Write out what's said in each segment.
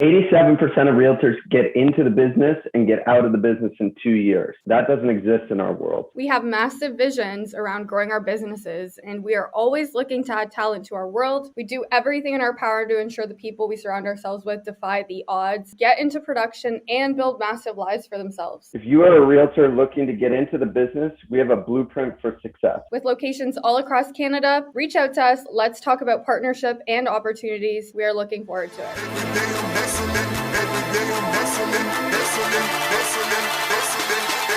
87% of realtors get into the business and get out of the business in 2 years. That doesn't exist in our world. We have massive visions around growing our businesses, and we are always looking to add talent to our world. We do everything in our power to ensure the people we surround ourselves with defy the odds, get into production, and build massive lives for themselves. If you are a realtor looking to get into the business, we have a blueprint for success. With locations all across Canada, reach out to us. Let's talk about partnership and opportunities. We are looking forward to it.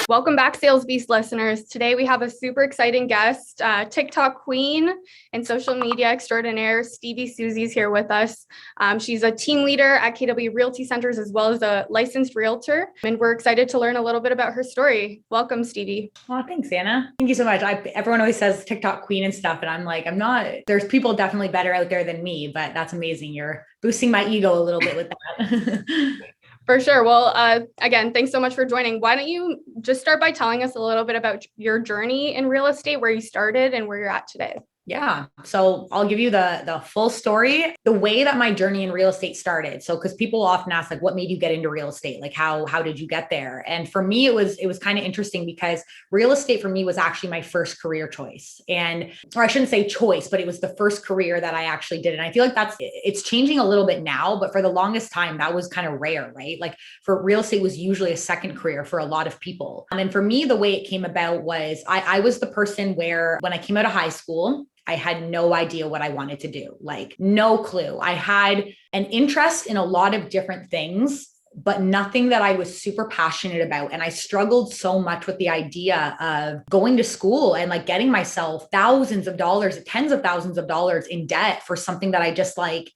Welcome back, Sales Beast listeners. Today we have a super exciting guest, TikTok queen and social media extraordinaire, Steevie Sousie's here with us. She's a team leader at KW Realty Centers as well as a licensed realtor, and we're excited to learn a little bit about her story. Welcome, Steevie. Oh, thanks, Anna. Thank you so much. Everyone always says TikTok queen and stuff, and I'm like, I'm not. There's people definitely better out there than me, but that's amazing. You're boosting my ego a little bit with that. For sure. Well, again, thanks so much for joining. Why don't you just start by telling us a little bit about your journey in real estate, where you started and where you're at today? Yeah. So I'll give you the full story, the way that my journey in real estate started. So, because people often ask, like, what made you get into real estate? Like, how did you get there? And for me, it was kind of interesting because real estate for me was actually my first career choice. Or I shouldn't say choice, but it was the first career that I actually did. And I feel like it's changing a little bit now, but for the longest time, that was kind of rare, right? Like for real estate was usually a second career for a lot of people. And for me, the way it came about was I was the person where when I came out of high school, I had no idea what I wanted to do, like no clue. I had an interest in a lot of different things, but nothing that I was super passionate about. And I struggled so much with the idea of going to school and like getting myself thousands of dollars, tens of thousands of dollars in debt for something that I just like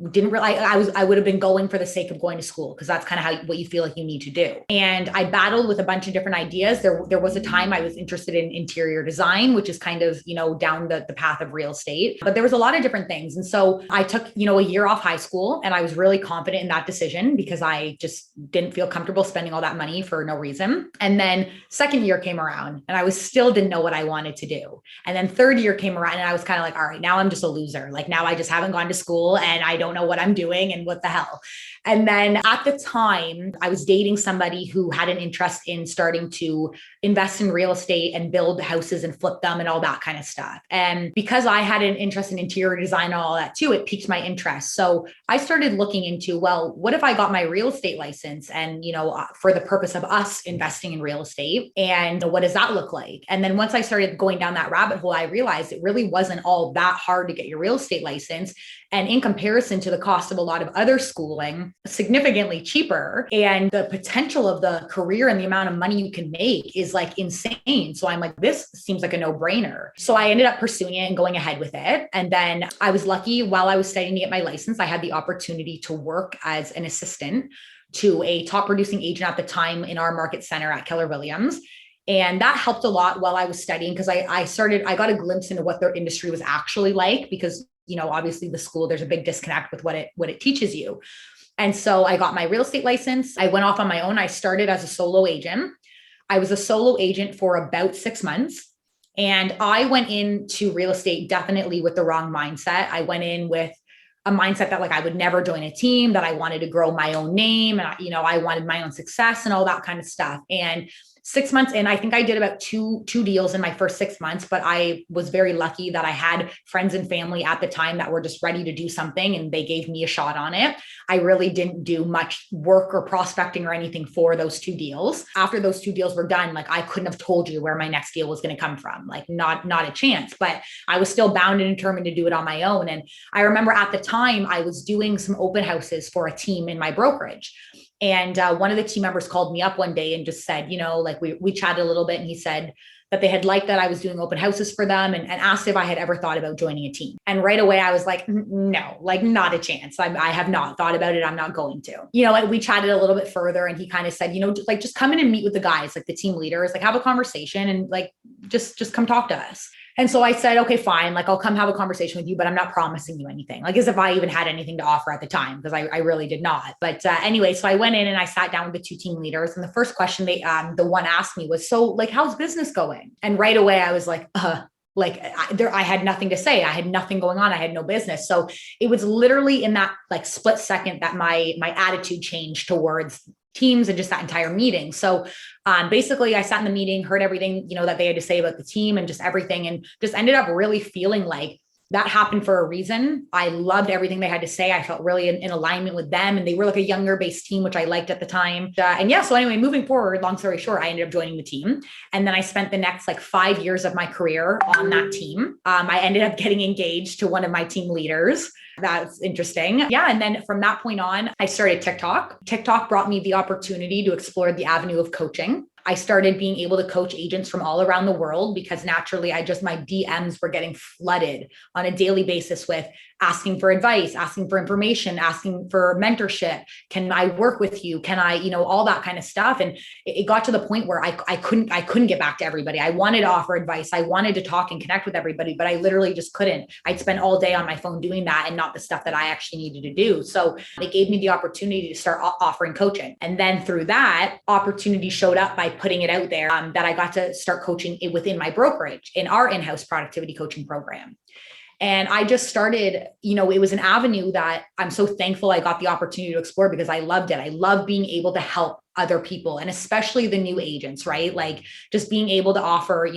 didn't realize I would have been going for the sake of going to school, because that's kind of what you feel like you need to do. And I battled with a bunch of different ideas. There was a time I was interested in interior design, which is kind of, down the path of real estate, but there was a lot of different things. And so I took, a year off high school, and I was really confident in that decision because I just didn't feel comfortable spending all that money for no reason. And then second year came around and I didn't know what I wanted to do. And then third year came around and I was kind of like, all right, now I'm just a loser. Like now I just haven't gone to school and I don't know what I'm doing and what the hell. And then at the time I was dating somebody who had an interest in starting to invest in real estate and build houses and flip them and all that kind of stuff. And because I had an interest in interior design and all that too, it piqued my interest. So I started looking into, well, what if I got my real estate license and, for the purpose of us investing in real estate, and what does that look like? And then once I started going down that rabbit hole, I realized it really wasn't all that hard to get your real estate license. And in comparison to the cost of a lot of other schooling, significantly cheaper. And the potential of the career and the amount of money you can make is like insane. So I'm like, this seems like a no-brainer. So I ended up pursuing it and going ahead with it. And then I was lucky, while I was studying to get my license, I had the opportunity to work as an assistant to a top producing agent at the time in our market center at Keller Williams. And that helped a lot while I was studying, because I got a glimpse into what their industry was actually like, because obviously the school, there's a big disconnect with what it teaches you. And so I got my real estate license. I went off on my own. I started as a solo agent. I was a solo agent for about 6 months. And I went into real estate definitely with the wrong mindset. I went in with a mindset that like I would never join a team, that I wanted to grow my own name, and I wanted my own success and all that kind of stuff. And 6 months in, I think I did about two deals in my first 6 months, but I was very lucky that I had friends and family at the time that were just ready to do something, and they gave me a shot on it. I really didn't do much work or prospecting or anything for those 2 deals. After those 2 deals were done, like I couldn't have told you where my next deal was going to come from, like not a chance, but I was still bound and determined to do it on my own. And I remember at the time I was doing some open houses for a team in my brokerage. And one of the team members called me up one day and just said, like we chatted a little bit, and he said that they had liked that I was doing open houses for them, and asked if I had ever thought about joining a team. And right away I was like, no, like not a chance. I have not thought about it. I'm not going to, and we chatted a little bit further, and he kind of said, just come in and meet with the guys, like the team leaders, like have a conversation and like, just come talk to us. And so I said, okay, fine. Like I'll come have a conversation with you, but I'm not promising you anything. Like as if I even had anything to offer at the time, because I really did not. But anyway, so I went in and I sat down with the 2 team leaders. And the first question the one asked me was, so like, how's business going? And right away I was like, I had nothing to say. I had nothing going on. I had no business. So it was literally in that like split second that my attitude changed towards teams and just that entire meeting. So basically I sat in the meeting, heard everything, that they had to say about the team and just everything, and just ended up really feeling like that happened for a reason. I loved everything they had to say. I felt really in alignment with them, and they were like a younger based team, which I liked at the time. So anyway, moving forward, long story short, I ended up joining the team. And then I spent the next like 5 years of my career on that team. I ended up getting engaged to one of my team leaders. That's interesting. Yeah. And then from that point on, I started TikTok. TikTok brought me the opportunity to explore the avenue of coaching. I started being able to coach agents from all around the world because naturally my DMs were getting flooded on a daily basis with asking for advice, asking for information, asking for mentorship. Can I work with you? Can I, all that kind of stuff. And it got to the point where I couldn't get back to everybody. I wanted to offer advice. I wanted to talk and connect with everybody, but I literally just couldn't. I'd spend all day on my phone doing that and not the stuff that I actually needed to do. So it gave me the opportunity to start offering coaching. And then through that, opportunity showed up by putting it out there that I got to start coaching it within my brokerage in our in-house productivity coaching program. And I just started, it was an avenue that I'm so thankful I got the opportunity to explore because I loved it. I love being able to help other people, and especially the new agents, right? Like just being able to offer,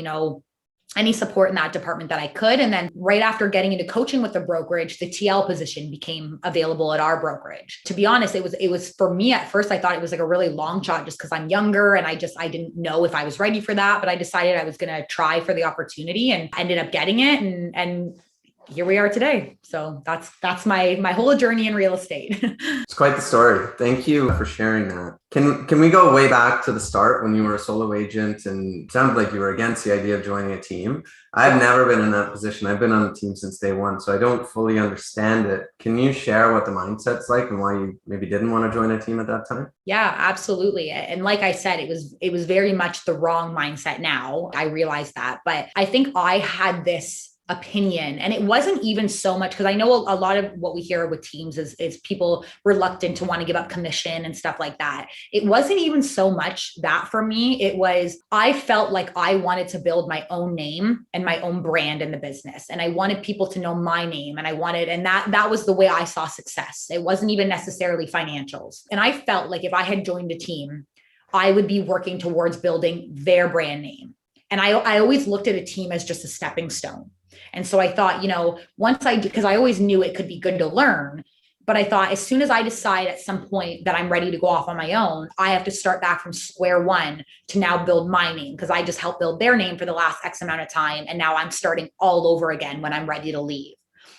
any support in that department that I could. And then right after getting into coaching with the brokerage, the TL position became available at our brokerage. To be honest, it was for me at first, I thought it was like a really long shot just because I'm younger and I didn't know if I was ready for that, but I decided I was going to try for the opportunity and ended up getting it. And here we are today. So that's my whole journey in real estate. It's quite the story. Thank you for sharing that. Can we go way back to the start when you were a solo agent and it sounded like you were against the idea of joining a team? I've never been in that position. I've been on the team since day one, so I don't fully understand it. Can you share what the mindset's like and why you maybe didn't want to join a team at that time? Yeah, absolutely. And like I said, it was very much the wrong mindset now. I realize that, but I think I had this opinion. And it wasn't even so much because I know a lot of what we hear with teams is people reluctant to want to give up commission and stuff like that. It wasn't even so much that for me. It was, I felt like I wanted to build my own name and my own brand in the business. And I wanted people to know my name. And that was the way I saw success. It wasn't even necessarily financials. And I felt like if I had joined a team, I would be working towards building their brand name. And I always looked at a team as just a stepping stone. And so I thought, because I always knew it could be good to learn, but I thought as soon as I decide at some point that I'm ready to go off on my own, I have to start back from square one to now build my name because I just helped build their name for the last X amount of time. And now I'm starting all over again when I'm ready to leave.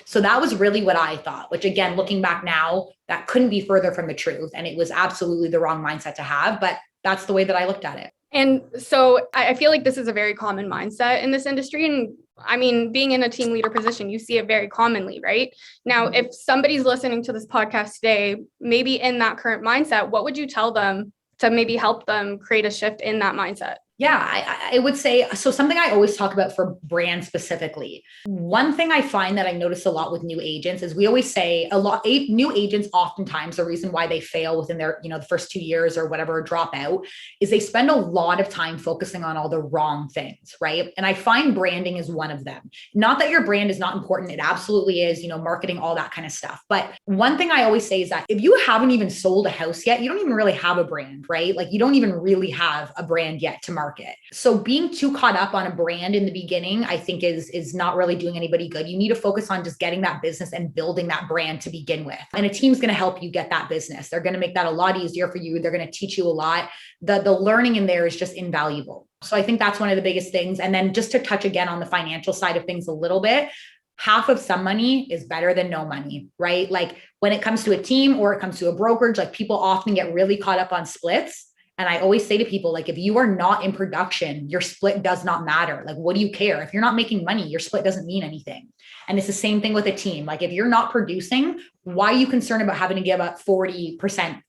So that was really what I thought, which again, looking back now, that couldn't be further from the truth. And it was absolutely the wrong mindset to have, but that's the way that I looked at it. And so I feel like this is a very common mindset in this industry. And I mean, being in a team leader position, you see it very commonly, right? Now, if somebody's listening to this podcast today, maybe in that current mindset, what would you tell them to maybe help them create a shift in that mindset? Yeah, I would say, so something I always talk about for brand specifically. One thing I find that I notice a lot with new agents is we always say new agents, oftentimes the reason why they fail within their, the first 2 years or whatever, drop out is they spend a lot of time focusing on all the wrong things, right? And I find branding is one of them. Not that your brand is not important. It absolutely is, marketing, all that kind of stuff. But one thing I always say is that if you haven't even sold a house yet, you don't even really have a brand, right? Like you don't even really have a brand yet to market. So being too caught up on a brand in the beginning, I think is not really doing anybody good. You need to focus on just getting that business and building that brand to begin with. And a team's going to help you get that business. They're going to make that a lot easier for you. They're going to teach you a lot. The learning in there is just invaluable. So I think that's one of the biggest things. And then just to touch again on the financial side of things a little bit, half of some money is better than no money, right? Like when it comes to a team or it comes to a brokerage, like people often get really caught up on splits. And I always say to people, like, if you are not in production, your split does not matter. Like, what do you care? If you're not making money, your split doesn't mean anything. And it's the same thing with a team. Like, if you're not producing, why are you concerned about having to give up 40%, 50%,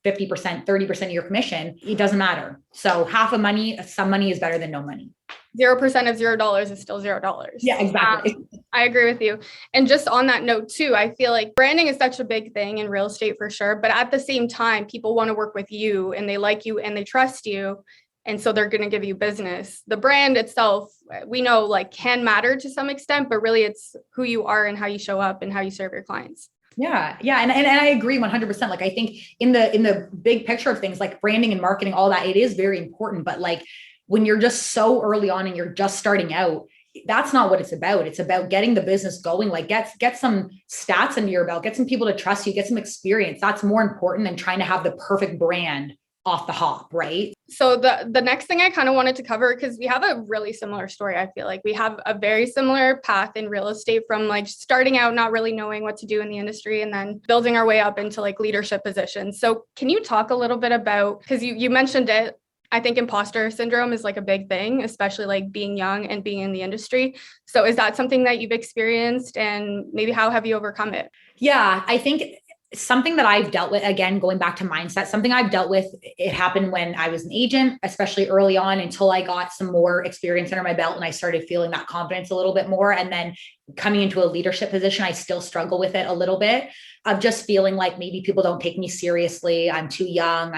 30% of your commission? It doesn't matter. So half of money, some money is better than no money. 0% of $0 is still $0. Yeah, exactly. I agree with you. And just on that note too, I feel like branding is such a big thing in real estate for sure. But at the same time, people want to work with you and they like you and they trust you. And so they're going to give you business. The brand itself, we know like can matter to some extent, but really it's who you are and how you show up and how you serve your clients. Yeah. Yeah. And I agree 100%. Like, I think in the big picture of things like branding and marketing, all that, it is very important. But like when you're just so early on and you're just starting out, that's not what it's about. It's about getting the business going. Like get some stats under your belt, get some people to trust you, get some experience. That's more important than trying to have the perfect brand off the hop, right? So the next thing I kind of wanted to cover, because we have a really similar story. I feel like we have a very similar path in real estate, from like starting out, not really knowing what to do in the industry, and then building our way up into like leadership positions. So can you talk a little bit about, because you mentioned it, I think imposter syndrome is like a big thing, especially like being young and being in the industry. So is that something that you've experienced, and maybe how have you overcome it? Yeah, I think something that I've dealt with, again, going back to mindset, something I've dealt with, it happened when I was an agent, especially early on, until I got some more experience under my belt and I started feeling that confidence a little bit more. And then coming into a leadership position, I still struggle with it a little bit of just feeling like maybe people don't take me seriously. I'm too young.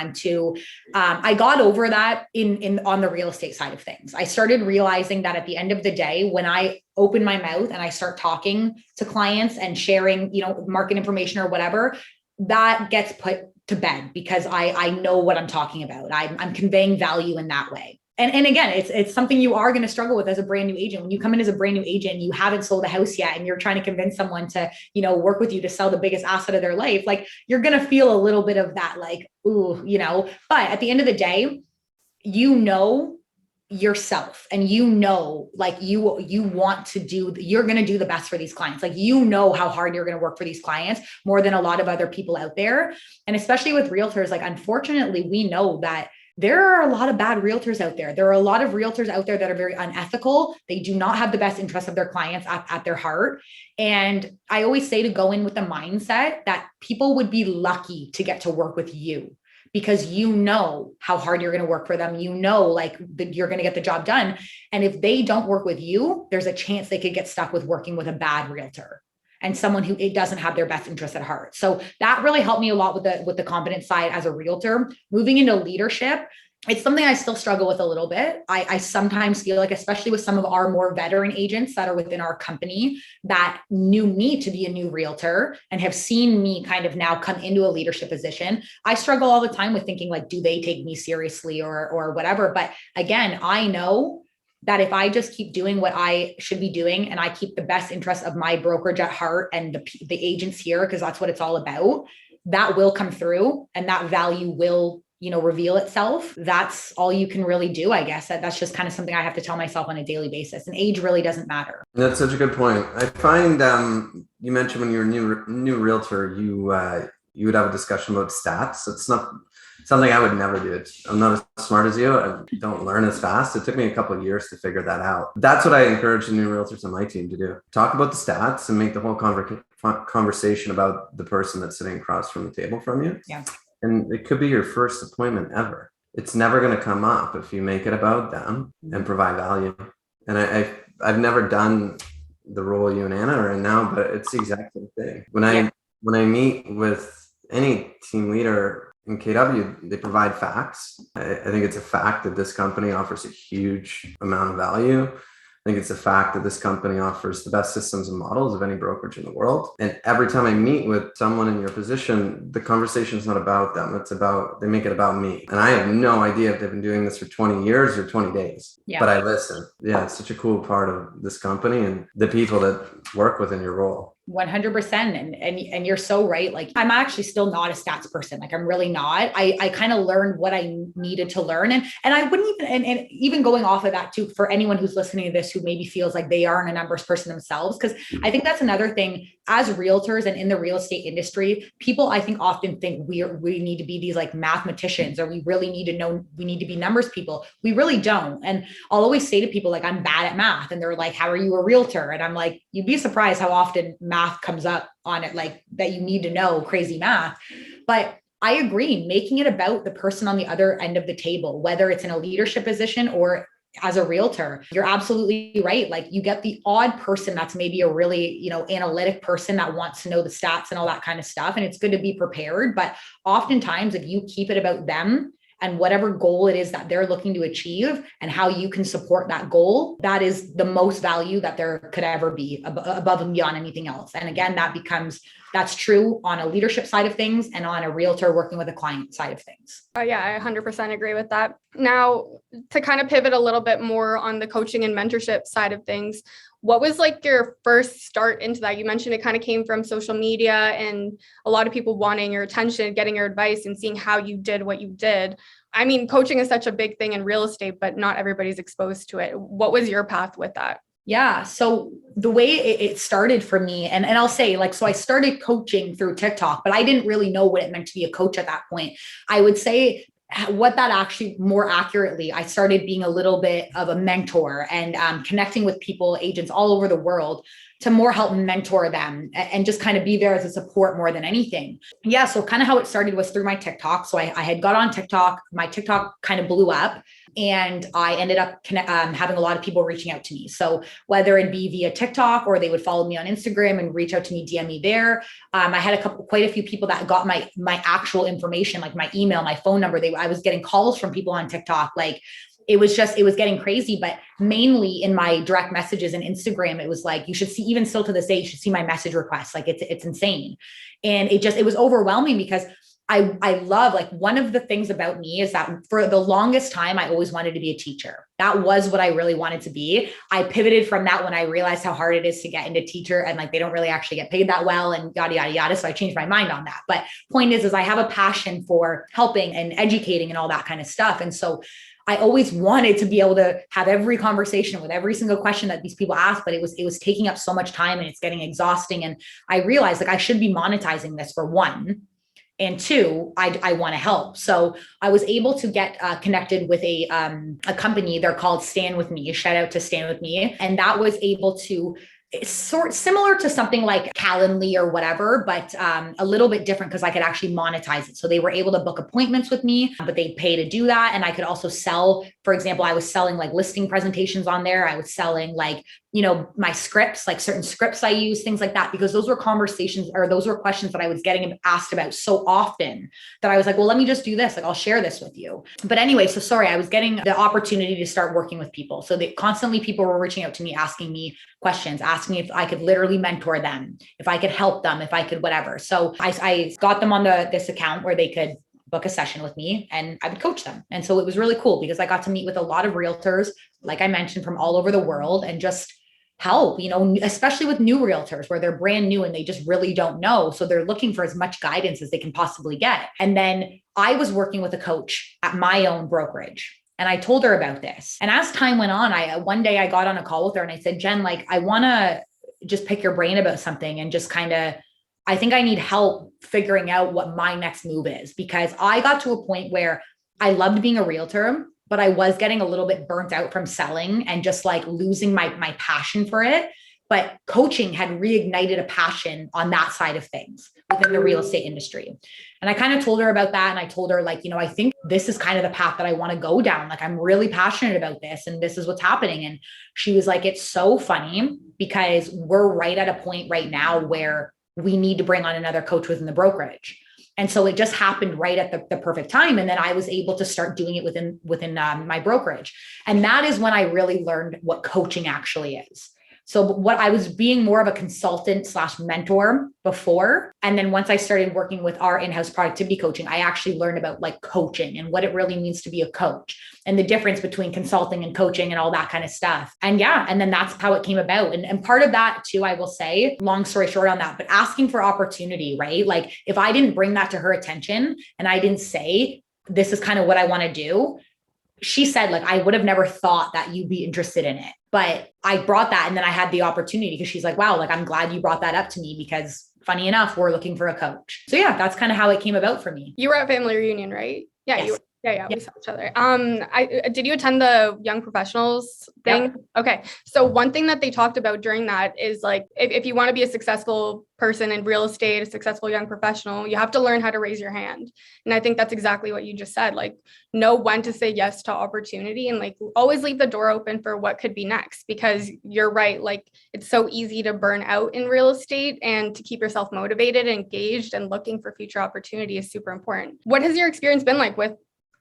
I got over that on the real estate side of things. I started realizing that at the end of the day, when I open my mouth and I start talking to clients and sharing, market information or whatever, that gets put to bed because I know what I'm talking about. I'm conveying value in that way. And again, it's something you are going to struggle with as a brand new agent. When you come in as a brand new agent, and you haven't sold a house yet, and you're trying to convince someone to, work with you to sell the biggest asset of their life, like you're going to feel a little bit of that, like, ooh, but at the end of the day, yourself, and like you want to you're going to do the best for these clients. Like, how hard you're going to work for these clients more than a lot of other people out there. And especially with realtors, like, unfortunately, we know that there are a lot of bad realtors out there. There are a lot of realtors out there that are very unethical. They do not have the best interests of their clients at their heart. And I always say to go in with the mindset that people would be lucky to get to work with you, because how hard you're going to work for them. Like that you're going to get the job done. And if they don't work with you, there's a chance they could get stuck with working with a bad realtor and someone who it doesn't have their best interest at heart. So that really helped me a lot with the confidence side as a realtor. Moving into leadership, it's something I still struggle with a little bit. I sometimes feel like, especially with some of our more veteran agents that are within our company that knew me to be a new realtor and have seen me kind of now come into a leadership position, I struggle all the time with thinking like, do they take me seriously or whatever? But again, I know that if I just keep doing what I should be doing and I keep the best interest of my brokerage at heart and the agents here, because that's what it's all about, that will come through and that value will, reveal itself. That's all you can really do, I guess. That's just kind of something I have to tell myself on a daily basis. And age really doesn't matter. That's such a good point. I find you mentioned when you're a new realtor, you would have a discussion about stats. It's not something I would never do. I'm not as smart as you. I don't learn as fast. It took me a couple of years to figure that out. That's what I encourage the new realtors on my team to do. Talk about the stats and make the whole conversation about the person that's sitting across from the table from you. Yeah. And it could be your first appointment ever. It's never going to come up if you make it about them and provide value. And I've never done the role you and Anna are in now, but it's the exact same thing. When I meet with any team leader in KW, they provide facts. I think it's a fact that this company offers a huge amount of value. I think it's a fact that this company offers the best systems and models of any brokerage in the world. And every time I meet with someone in your position, the conversation is not about them. They make it about me. And I have no idea if they've been doing this for 20 years or 20 days, but I listen. Yeah, it's such a cool part of this company and the people that work within your role. 100%. And you're so right. Like, I'm actually still not a stats person. Like, I'm really not. I kind of learned what I needed to learn. And I wouldn't even, and even going off of that too, for anyone who's listening to this, who maybe feels like they aren't a numbers person themselves. Cause I think that's another thing as realtors and in the real estate industry, people I think often think we need to be these like mathematicians, or we really need to know, we need to be numbers people. We really don't. And I'll always say to people like, I'm bad at math. And they're like, how are you a realtor? And I'm like, you'd be surprised how often math comes up on it, like that you need to know crazy math. But I agree, making it about the person on the other end of the table, whether it's in a leadership position or as a realtor, you're absolutely right. Like, you get the odd person that's maybe a really, analytic person that wants to know the stats and all that kind of stuff. And it's good to be prepared. But oftentimes, if you keep it about them and whatever goal it is that they're looking to achieve and how you can support that goal, that is the most value that there could ever be above and beyond anything else. And again, that's true on a leadership side of things and on a realtor working with a client side of things. Yeah, I 100% agree with that. Now, to kind of pivot a little bit more on the coaching and mentorship side of things, what was like your first start into that? You mentioned it kind of came from social media and a lot of people wanting your attention, getting your advice and seeing how you did what you did. I mean, coaching is such a big thing in real estate, but not everybody's exposed to it. What was your path with that? Yeah. So the way it started for me, and I'll say like, so I started coaching through TikTok, but I didn't really know what it meant to be a coach at that point. I would say what that actually more accurately, I started being a little bit of a mentor and connecting with people, agents all over the world to more help mentor them and just kind of be there as a support more than anything. Yeah. So kind of how it started was through my TikTok. So I had got on TikTok, my TikTok kind of blew up and I ended up having a lot of people reaching out to me. So whether it be via TikTok or they would follow me on Instagram and reach out to me, DM me there. I had quite a few people that got my actual information, like my email, my phone number. I was getting calls from people on TikTok, like, it was getting crazy, but mainly in my direct messages and Instagram, it was like, you should see, even still to this day, you should see my message requests. Like it's insane. And it was overwhelming because I love, like, one of the things about me is that for the longest time, I always wanted to be a teacher. That was what I really wanted to be. I pivoted from that when I realized how hard it is to get into teacher and like, they don't really actually get paid that well and yada, yada, yada. So I changed my mind on that. But point is I have a passion for helping and educating and all that kind of stuff. And so I always wanted to be able to have every conversation with every single question that these people ask, but it was taking up so much time and it's getting exhausting. And I realized like I should be monetizing this, for one. And two, I want to help. So I was able to get connected with a company. They're called Stand With Me. Shout out to Stand With Me. And that was able to similar to something like Calendly or whatever, but a little bit different because I could actually monetize it. So they were able to book appointments with me, but they pay to do that. And I could also sell, for example, I was selling like listing presentations on there. I was selling like, my scripts, like certain scripts I use, things like that, because those were conversations or those were questions that I was getting asked about so often that I was like, well, let me just do this. Like, I'll share this with you. But anyway, so sorry, I was getting the opportunity to start working with people. So people were reaching out to me, asking me questions, asking me if I could literally mentor them, if I could help them, if I could, whatever. So I got them on this account where they could book a session with me and I would coach them. And so it was really cool because I got to meet with a lot of realtors, like I mentioned, from all over the world and just help, especially with new realtors where they're brand new and they just really don't know. So they're looking for as much guidance as they can possibly get. And then I was working with a coach at my own brokerage. And I told her about this. And as time went on, one day I got on a call with her and I said, Jen, like, I want to just pick your brain about something and just I think I need help figuring out what my next move is, because I got to a point where I loved being a realtor, but I was getting a little bit burnt out from selling and just like losing my passion for it. But coaching had reignited a passion on that side of things within the real estate industry. And I kind of told her about that. And I told her like, I think this is kind of the path that I want to go down. Like, I'm really passionate about this and this is what's happening. And she was like, it's so funny because we're right at a point right now where we need to bring on another coach within the brokerage. And so it just happened right at the perfect time. And then I was able to start doing it within my brokerage. And that is when I really learned what coaching actually is. So what I was being more of a consultant / mentor before. And then once I started working with our in-house productivity coaching, I actually learned about like coaching and what it really means to be a coach and the difference between consulting and coaching and all that kind of stuff. And yeah, and then that's how it came about. And part of that too, I will say, long story short on that, but asking for opportunity, right? Like if I didn't bring that to her attention and I didn't say, this is kind of what I want to do, she said, like, I would have never thought that you'd be interested in it. But I brought that and then I had the opportunity because she's like, wow, like, I'm glad you brought that up to me because funny enough, we're looking for a coach. So yeah, that's kind of how it came about for me. You were at family reunion, right? Yeah, yes. you were. Yeah, we saw each other. Did you attend the young professionals thing? Yep. Okay. So one thing that they talked about during that is like, if you want to be a successful person in real estate, a successful young professional, you have to learn how to raise your hand. And I think that's exactly what you just said, like know when to say yes to opportunity and like always leave the door open for what could be next, because you're right. Like it's so easy to burn out in real estate, and to keep yourself motivated, engaged, and looking for future opportunity is super important. What has your experience been like with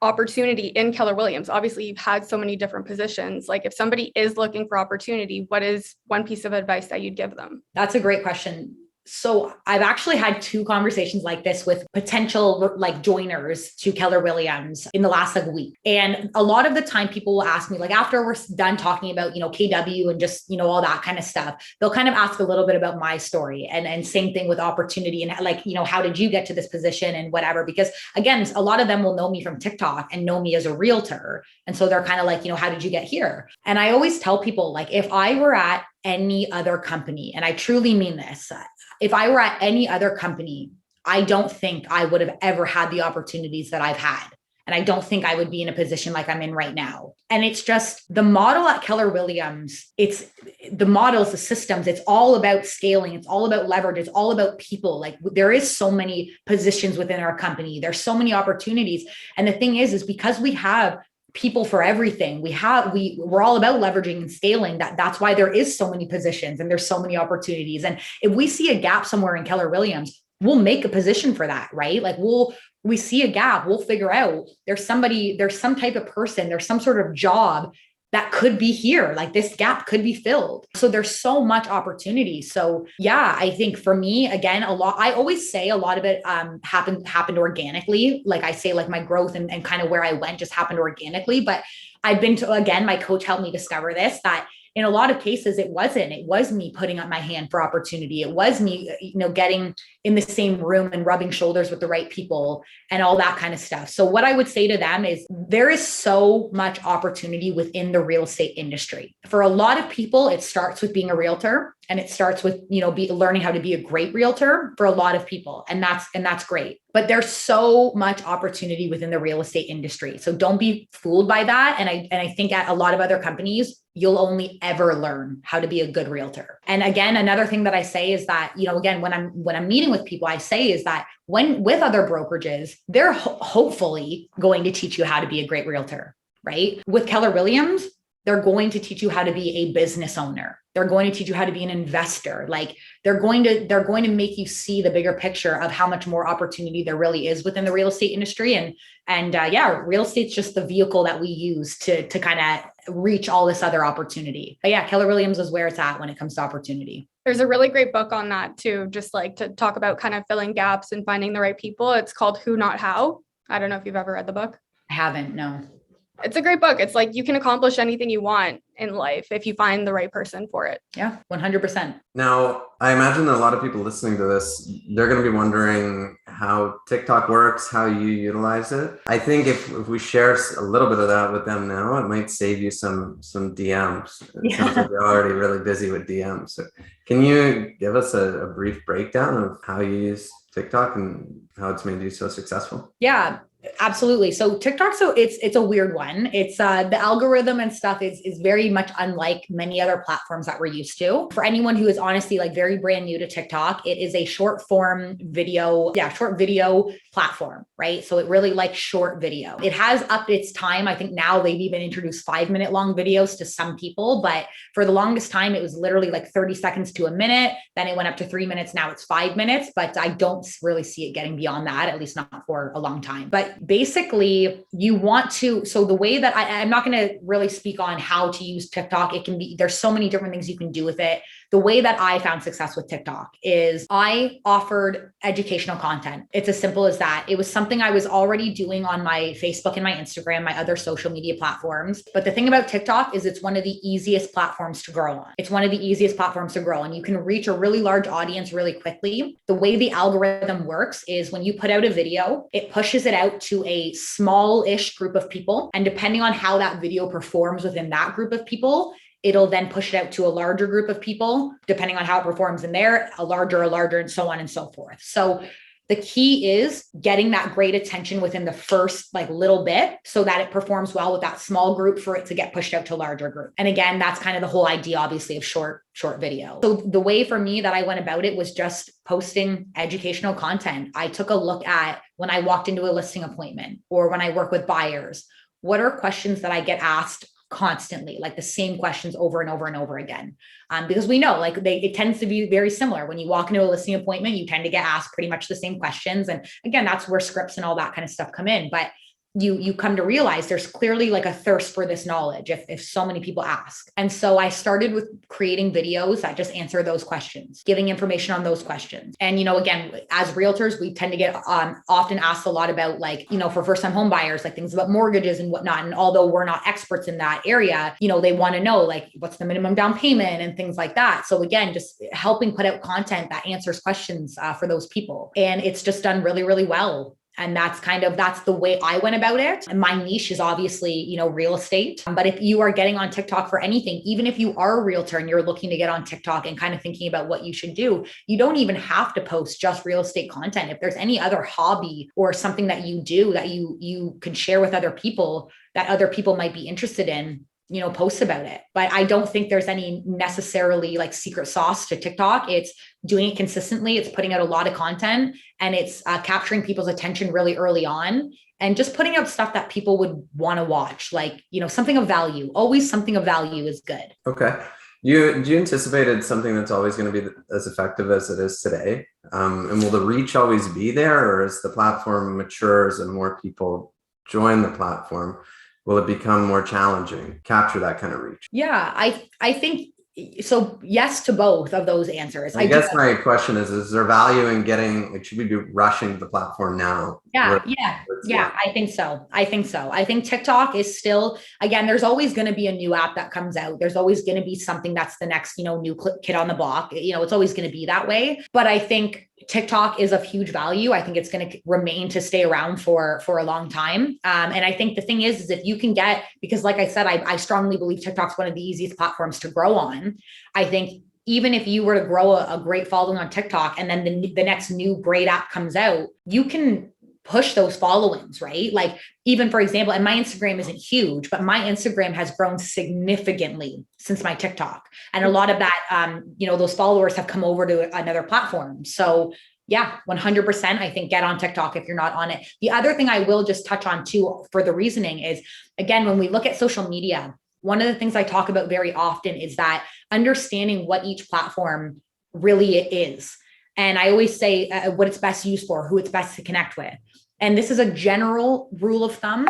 opportunity in Keller Williams? Obviously, you've had so many different positions. Like if somebody is looking for opportunity, what is one piece of advice that you'd give them? That's a great question. So I've actually had 2 conversations like this with potential like joiners to Keller Williams in the last like week. And a lot of the time people will ask me, like after we're done talking about, KW and just, all that kind of stuff, they'll kind of ask a little bit about my story and same thing with opportunity and like, how did you get to this position and whatever, because again, a lot of them will know me from TikTok and know me as a realtor. And so they're kind of like, how did you get here? And I always tell people, like, if I were at any other company, and I truly mean this, if I were at any other company, I don't think I would have ever had the opportunities that I've had. And I don't think I would be in a position like I'm in right now. And it's just the model at Keller Williams. It's the models, the systems. It's all about scaling. It's all about leverage. It's all about people. Like there is so many positions within our company. There's so many opportunities. And the thing is because we have people for everything. We're all about leveraging and scaling. That's why there is so many positions and there's so many opportunities. And if we see a gap somewhere in Keller Williams, we'll make a position for that, right? Like we see a gap, we'll figure out there's some type of person, there's some sort of job that could be here. Like this gap could be filled. So there's so much opportunity. So yeah, I think for me, again, I always say a lot of it happened organically. Like I say, like my growth and kind of where I went just happened organically. But I've been to, again, my coach helped me discover this, that in a lot of cases, it was me putting up my hand for opportunity. It was me, getting in the same room and rubbing shoulders with the right people and all that kind of stuff. So what I would say to them is there is so much opportunity within the real estate industry. For a lot of people, it starts with being a realtor and it starts with, learning how to be a great realtor for a lot of people. And that's great. But there's so much opportunity within the real estate industry. So don't be fooled by that. And I think at a lot of other companies, you'll only ever learn how to be a good realtor. And again, another thing that I say is that, again, when I'm meeting with people, I say is that when with other brokerages, they're hopefully going to teach you how to be a great realtor, right? With Keller Williams, they're going to teach you how to be a business owner. They're going to teach you how to be an investor. Like they're going to make you see the bigger picture of how much more opportunity there really is within the real estate industry. And real estate's just the vehicle that we use to kind of reach all this other opportunity. But yeah, Keller Williams is where it's at when it comes to opportunity. There's a really great book on that too, just like to talk about kind of filling gaps and finding the right people. It's called Who Not How. I don't know if you've ever read the book. I haven't, no. It's a great book. It's like you can accomplish anything you want in life if you find the right person for it. Yeah, 100%. Now, I imagine that a lot of people listening to this, they're going to be wondering how TikTok works, how you utilize it. I think if we share a little bit of that with them now, it might save you some DMs. It sounds like you're already really busy with DMs. So can you give us a brief breakdown of how you use TikTok and how it's made you so successful? Yeah. Absolutely. So TikTok, it's a weird one. It's the algorithm and stuff is very much unlike many other platforms that we're used to. For anyone who is honestly like very brand new to TikTok, it is a short video platform, right? So it really likes short video. It has upped its time. I think now they've even introduced 5-minute long videos to some people, but for the longest time, it was literally like 30 seconds to a minute. Then it went up to 3 minutes. Now it's 5 minutes, but I don't really see it getting beyond that, at least not for a long time. But basically so the way that I'm not going to really speak on how to use TikTok. There's so many different things you can do with it. The way that I found success with TikTok is I offered educational content. It's as simple as that. It was something I was already doing on my Facebook and my Instagram, my other social media platforms. But the thing about TikTok is it's one of the easiest platforms to grow on. It's one of the easiest platforms to grow, and you can reach a really large audience really quickly. The way the algorithm works is when you put out a video, it pushes it out to a small-ish group of people. And depending on how that video performs within that group of people, it'll then push it out to a larger group of people, depending on how it performs in there, a larger, and so on and so forth. So the key is getting that great attention within the first little bit so that it performs well with that small group for it to get pushed out to a larger group. And again, that's kind of the whole idea, obviously, of short video. So the way for me that I went about it was just posting educational content. I took a look at when I walked into a listing appointment or when I work with buyers, what are questions that I get asked constantly, like the same questions over and over and over again. Because we know it tends to be very similar. When you walk into a listing appointment, you tend to get asked pretty much the same questions. And again, that's where scripts and all that kind of stuff come in. But you come to realize there's clearly like a thirst for this knowledge if so many people ask. And so I started with creating videos that just answer those questions, giving information on those questions. And, again, as realtors, we tend to get often asked a lot about like, for first-time home buyers, like things about mortgages and whatnot. And although we're not experts in that area, they want to know like what's the minimum down payment and things like that. So again, just helping put out content that answers questions for those people. And it's just done really, really well. And that's the way I went about it. And my niche is obviously, real estate. But if you are getting on TikTok for anything, even if you are a realtor and you're looking to get on TikTok and kind of thinking about what you should do, you don't even have to post just real estate content. If there's any other hobby or something that you do that you can share with other people that other people might be interested in, post about it. But I don't think there's any necessarily like secret sauce to TikTok. It's doing it consistently. It's putting out a lot of content, and it's capturing people's attention really early on, and just putting out stuff that people would want to watch, like, something of value. Always something of value is good. Okay. Do you anticipate it's something that's always going to be as effective as it is today? And will the reach always be there, or as the platform matures and more people join the platform, will it become more challenging, capture that kind of reach? Yeah, I think so. Yes to both of those answers. I guess my question is there value in getting, like, should we be rushing to the platform now? Yeah. I think so. I think TikTok is still, again, there's always going to be a new app that comes out. There's always going to be something that's the next, new kid on the block. It's always going to be that way. But I think TikTok is of huge value. I think it's going to remain to stay around for a long time. And I think the thing is if you can get, because like I said, I strongly believe TikTok's one of the easiest platforms to grow on. I think even if you were to grow a great following on TikTok and then the next new great app comes out, you can push those followings, right? Like even for example, and my Instagram isn't huge, but my Instagram has grown significantly since my TikTok. And a lot of that, those followers have come over to another platform. So yeah, 100%. I think get on TikTok if you're not on it. The other thing I will just touch on too, for the reasoning is, again, when we look at social media, one of the things I talk about very often is that understanding what each platform really is. And I always say what it's best used for, who it's best to connect with. And this is a general rule of thumb.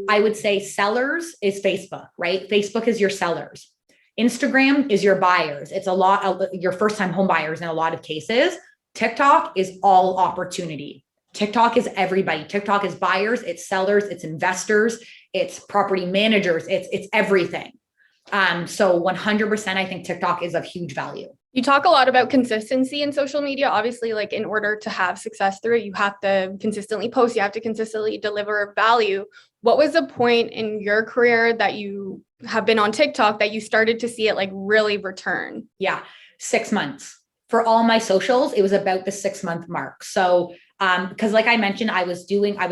I would say sellers is Facebook, right? Facebook is your sellers. Instagram is your buyers. It's a lot of your first-time home buyers in a lot of cases. TikTok is all opportunity. TikTok is everybody. TikTok is buyers, it's sellers, it's investors, it's property managers, it's everything. So 100%, I think TikTok is of huge value. You talk a lot about consistency in social media. Obviously, like in order to have success through it, you have to consistently post, you have to consistently deliver value. What was the point in your career that you have been on TikTok that you started to see it like really return? Yeah, 6 months. For all my socials, it was about the 6-month mark. So because like I mentioned, I was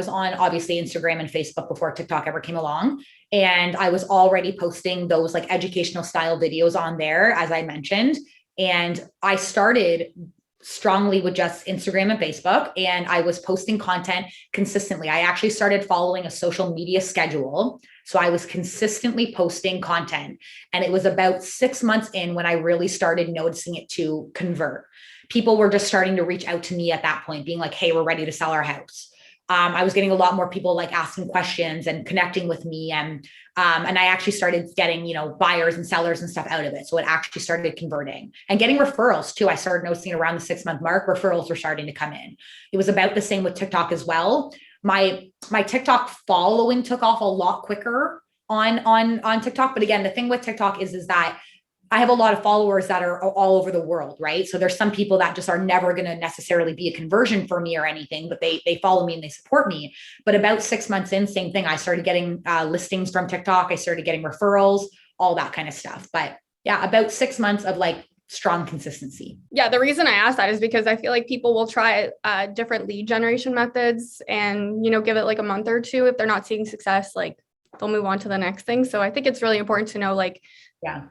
on obviously Instagram and Facebook before TikTok ever came along. And I was already posting those like educational style videos on there, as I mentioned. And I started strongly with just Instagram and Facebook, and I was posting content consistently. I actually started following a social media schedule. So I was consistently posting content, and it was about 6 months in when I really started noticing it to convert. People were just starting to reach out to me at that point, being like, hey, we're ready to sell our house. I was getting a lot more people like asking questions and connecting with me. And I actually started getting, buyers and sellers and stuff out of it. So it actually started converting and getting referrals too. I started noticing around the 6-month mark, referrals were starting to come in. It was about the same with TikTok as well. My TikTok following took off a lot quicker on TikTok. But again, the thing with TikTok is that I have a lot of followers that are all over the world, right? So there's some people that just are never going to necessarily be a conversion for me or anything, but they follow me and they support me. But about 6 months in, same thing. I started getting listings from TikTok. I started getting referrals, all that kind of stuff. But yeah, about 6 months of like strong consistency. Yeah, the reason I asked that is because I feel like people will try different lead generation methods and, give it like a month or two. If they're not seeing success, like they'll move on to the next thing. So I think it's really important to know, like,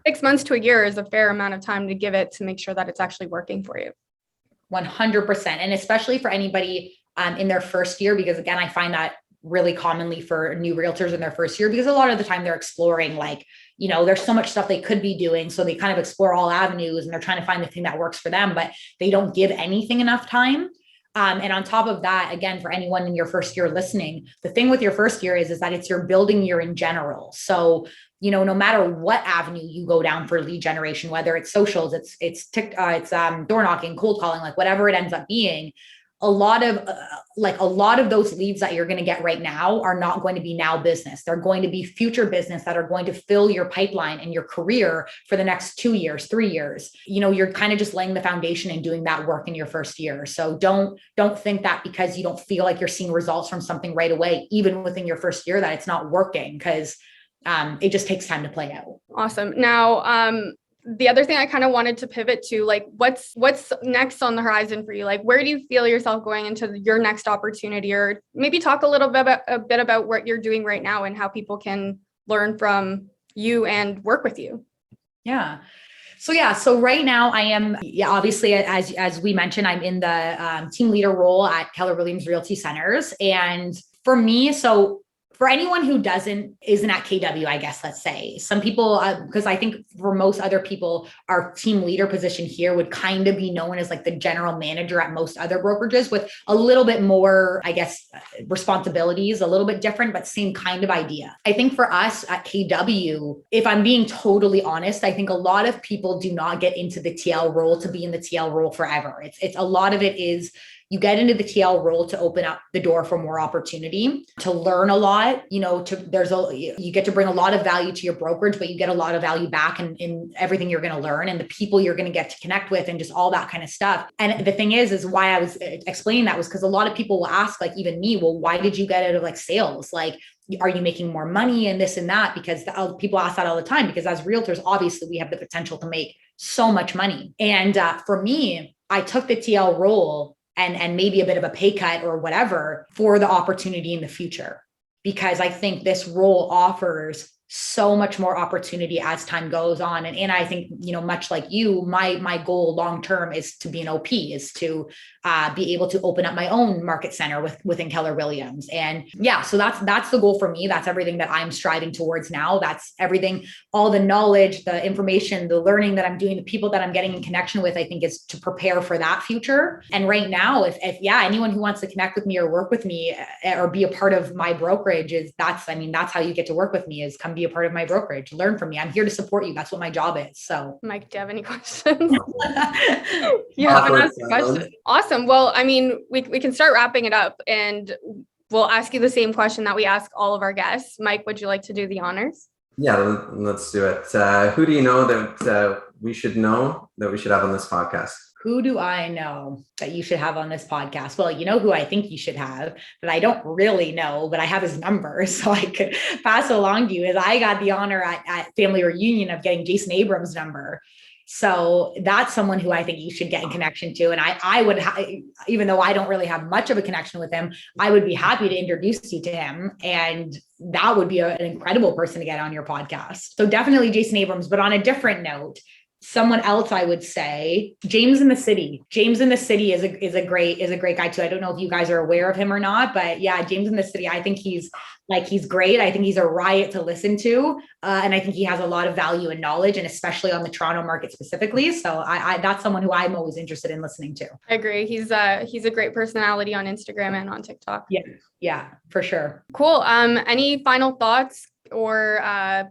6 months to a year is a fair amount of time to give it to make sure that it's actually working for you. 100%. And especially for anybody in their first year, because again, I find that really commonly for new realtors in their first year, because a lot of the time they're exploring, like, there's so much stuff they could be doing. So they kind of explore all avenues and they're trying to find the thing that works for them, but they don't give anything enough time. And on top of that, again, for anyone in your first year listening, the thing with your first year is that it's your building year in general. So, no matter what avenue you go down for lead generation, whether it's socials, it's door knocking, cold calling, like whatever it ends up being, a lot of those leads that you're going to get right now are not going to be now business. They're going to be future business that are going to fill your pipeline and your career for the next 2 years, 3 years. You're kind of just laying the foundation and doing that work in your first year. So don't think that because you don't feel like you're seeing results from something right away, even within your first year, that it's not working, because it just takes time to play out. Awesome. Now, the other thing I kind of wanted to pivot to, like, what's next on the horizon for you? Like, where do you feel yourself going into your next opportunity, or maybe talk a little bit about what you're doing right now and how people can learn from you and work with you? Yeah. So right now I am, obviously, as we mentioned, I'm in the team leader role at Keller Williams Realty Centers. And for me, for anyone who isn't at KW, I guess, let's say, some people, because I think for most other people, our team leader position here would kind of be known as like the general manager at most other brokerages, with a little bit more, I guess, responsibilities, a little bit different, but same kind of idea. I think for us at KW, if I'm being totally honest, I think a lot of people do not get into the TL role to be in the TL role forever. It's a lot of it is, you get into the TL role to open up the door for more opportunity, to learn a lot, you get to bring a lot of value to your brokerage, but you get a lot of value back in everything you're going to learn and the people you're going to get to connect with and just all that kind of stuff. And the thing is why I was explaining that was because a lot of people will ask, like even me, well, why did you get out of like sales? Like, are you making more money and this and that? Because people ask that all the time, because as realtors, obviously we have the potential to make so much money. And for me, I took the TL role and maybe a bit of a pay cut or whatever for the opportunity in the future, because I think this role offers so much more opportunity as time goes on. And I think, much like you, my goal long-term is to be an OP, is to be able to open up my own market center within Keller Williams. And yeah, so that's the goal for me. That's everything that I'm striving towards now. That's everything, all the knowledge, the information, the learning that I'm doing, the people that I'm getting in connection with, I think is to prepare for that future. And right now, if anyone who wants to connect with me or work with me or be a part of my brokerage, that's how you get to work with me, is come be a part of my brokerage, learn from me. I'm here to support you. That's what my job is. So Mike, do you have any questions? You haven't asked a question. Awesome. Well, we can start wrapping it up, and we'll ask you the same question that we ask all of our guests. Mike, would you like to do the honors? Yeah, let's do it. Who do you know that we should have on this podcast? Who do I know that you should have on this podcast? Well, you know who I think you should have, that I don't really know, but I have his number, so I could pass it along to you, is I got the honor at family reunion of getting Jason Abrams' number. So that's someone who I think you should get in connection to. And I would, even though I don't really have much of a connection with him, I would be happy to introduce you to him. And that would be an incredible person to get on your podcast. So definitely Jason Abrams. But on a different note, someone else, I would say James in the City. James in the City is a great guy too. I don't know if you guys are aware of him or not, but yeah, James in the City, I think he's great. I think he's a riot to listen to. And I think he has a lot of value and knowledge, and especially on the Toronto market specifically. So I that's someone who I'm always interested in listening to. I agree. He's a great personality on Instagram and on TikTok. Yeah, for sure. Cool. Any final thoughts or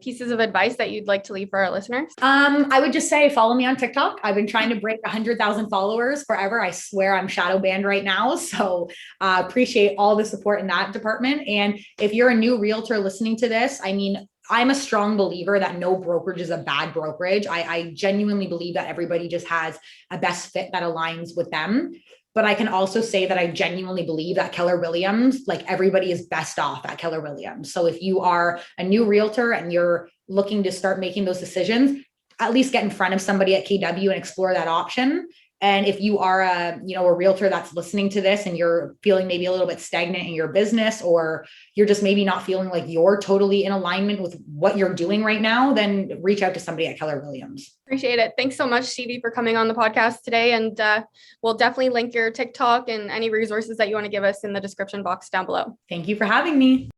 pieces of advice that you'd like to leave for our listeners? I would just say, follow me on TikTok. I've been trying to break 100,000 followers forever. I swear I'm shadow banned right now. So appreciate all the support in that department. And if you're a new realtor listening to this, I'm a strong believer that no brokerage is a bad brokerage. I genuinely believe that everybody just has a best fit that aligns with them. But I can also say that I genuinely believe that Keller Williams, like everybody is best off at Keller Williams. So if you are a new realtor and you're looking to start making those decisions, at least get in front of somebody at KW and explore that option. And if you are a realtor that's listening to this and you're feeling maybe a little bit stagnant in your business, or you're just maybe not feeling like you're totally in alignment with what you're doing right now, then reach out to somebody at Keller Williams. Appreciate it. Thanks so much, Steevie, for coming on the podcast today. And we'll definitely link your TikTok and any resources that you want to give us in the description box down below. Thank you for having me.